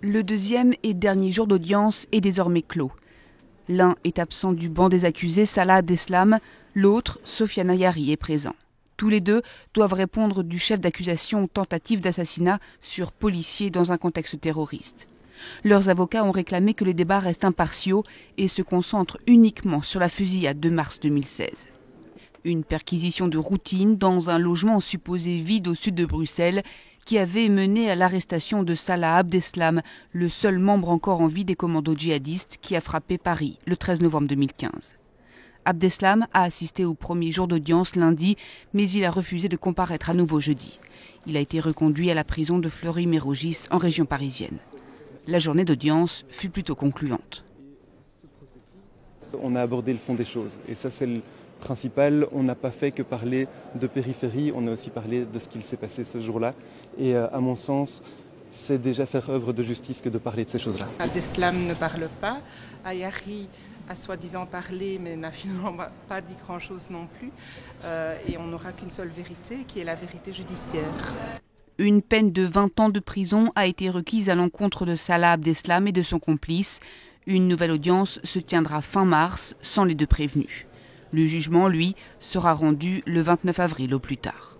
Le deuxième et dernier jour d'audience est désormais clos. L'un est absent du banc des accusés, Salah Abdeslam, l'autre, Sofiane Ayari, est présent. Tous les deux doivent répondre du chef d'accusation aux tentatives d'assassinat sur policiers dans un contexte terroriste. Leurs avocats ont réclamé que les débats restent impartiaux et se concentrent uniquement sur la fusillade de mars 2016. Une perquisition de routine dans un logement supposé vide au sud de Bruxelles qui avait mené à l'arrestation de Salah Abdeslam, le seul membre encore en vie des commandos djihadistes qui a frappé Paris le 13 novembre 2015. Abdeslam a assisté au premier jour d'audience lundi, mais il a refusé de comparaître à nouveau jeudi. Il a été reconduit à la prison de Fleury-Mérogis en région parisienne. La journée d'audience fut plutôt concluante. On a abordé le fond des choses et ça c'est le principal. On n'a pas fait que parler de périphérie, on a aussi parlé de ce qu'il s'est passé ce jour-là. Et à mon sens, c'est déjà faire œuvre de justice que de parler de ces choses-là. Abdeslam ne parle pas, Ayari a soi-disant parlé mais n'a finalement pas dit grand-chose non plus. Et on n'aura qu'une seule vérité qui est la vérité judiciaire. Une peine de 20 ans de prison a été requise à l'encontre de Salah Abdeslam et de son complice. Une nouvelle audience se tiendra fin mars sans les deux prévenus. Le jugement, lui, sera rendu le 29 avril au plus tard.